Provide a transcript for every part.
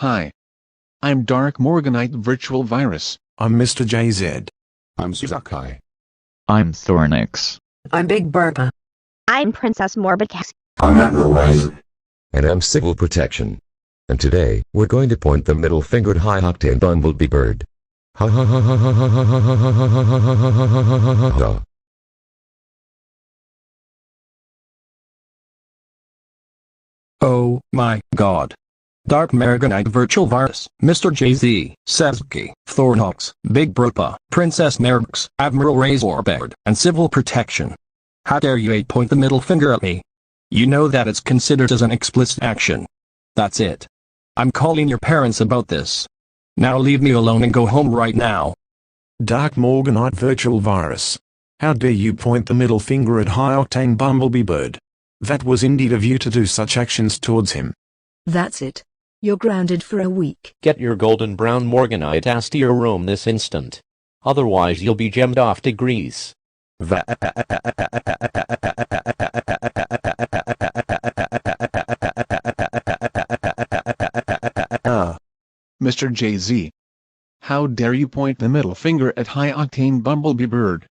Hi. I'm Dark Morganite Virtual Virus. I'm Mr. JZ. I'm Suzuki. I'm Thornix. I'm Big Burpa. I'm Princess Morbicus. I'm Moira. And I'm Civil Protection. And today, we're going to point the middle finger at High-Octane Bumblebee Bird. Ha ha ha ha ha ha ha ha ha ha ha ha ha ha. Oh my god. Dark Morganite Virtual Virus, Mr. JZ, Suzuki, Thornix, Big Burpa, Princess Markuz, Admiral Razorbeard, and Civil Protection. How dare you point the middle finger at me? You know that it's considered as an explicit action. That's it. I'm calling your parents about this. Now leave me alone and go home right now. Dark Morganite Virtual Virus. How dare you point the middle finger at High-Octane Bumblebee Bird? That was indeed of you to do such actions towards him. That's it. You're grounded for a week. Get your golden brown Morganite ass to your room this instant. Otherwise you'll be gemmed off to Greece. Mr. JZ. How dare you point the middle finger at High-Octane Bumblebee Bird?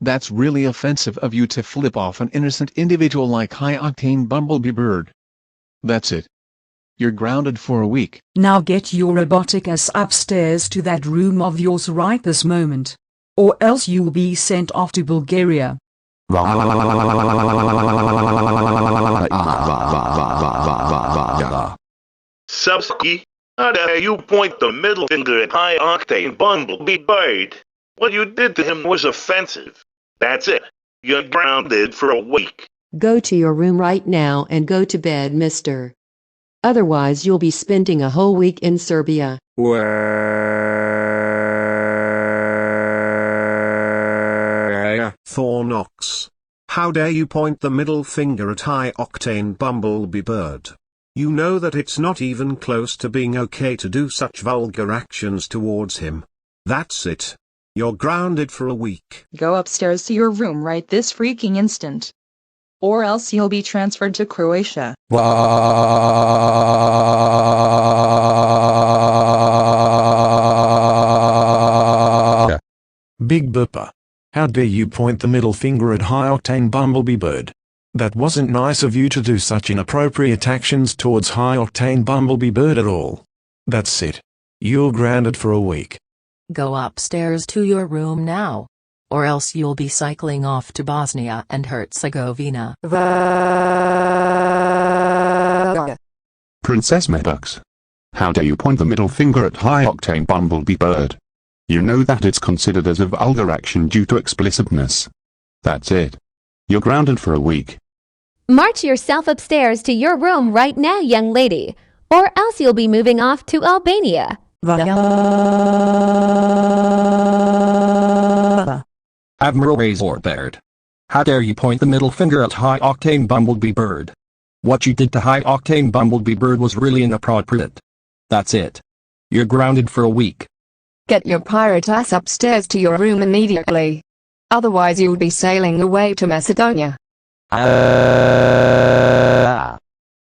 That's really offensive of you to flip off an innocent individual like High-Octane Bumblebee Bird. That's it. You're grounded for a week. Now get your robotic ass upstairs to that room of yours right this moment. Or else you'll be sent off to Bulgaria. Suzuki, how dare you point the middle finger at High-Octane Bumblebee Bird? What you did to him was offensive. That's it. You're grounded for a week. Go to your room right now and go to bed, mister. Otherwise you'll be spending a whole week in Serbia. Thornix. How dare you point the middle finger at High-Octane Bumblebee Bird? You know that it's not even close to being okay to do such vulgar actions towards him. That's it. You're grounded for a week. Go upstairs to your room right this freaking instant. Or else you'll be transferred to Croatia. Big Burpa. How dare you point the middle finger at High-Octane Bumblebee Bird? That wasn't nice of you to do such inappropriate actions towards High-Octane Bumblebee Bird at all. That's it. You're grounded for a week. Go upstairs to your room now. Or else you'll be cycling off to Bosnia and Herzegovina. Princess Markuz. How dare you point the middle finger at High-Octane Bumblebee Bird? You know that it's considered as a vulgar action due to explicitness. That's it. You're grounded for a week. March yourself upstairs to your room right now, young lady, or else you'll be moving off to Albania. Admiral Razorbeard. How dare you point the middle finger at High-Octane Bumblebee Bird? What you did to High-Octane Bumblebee Bird was really inappropriate. That's it. You're grounded for a week. Get your pirate ass upstairs to your room immediately. Otherwise you'll be sailing away to Macedonia.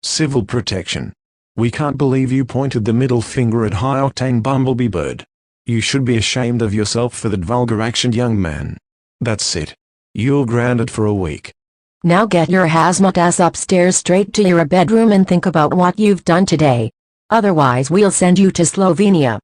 Civil Protection. We can't believe you pointed the middle finger at High-Octane Bumblebee Bird. You should be ashamed of yourself for that vulgar action, young man. That's it. You're grounded for a week. Now get your hazmat ass upstairs straight to your bedroom and think about what you've done today. Otherwise we'll send you to Slovenia.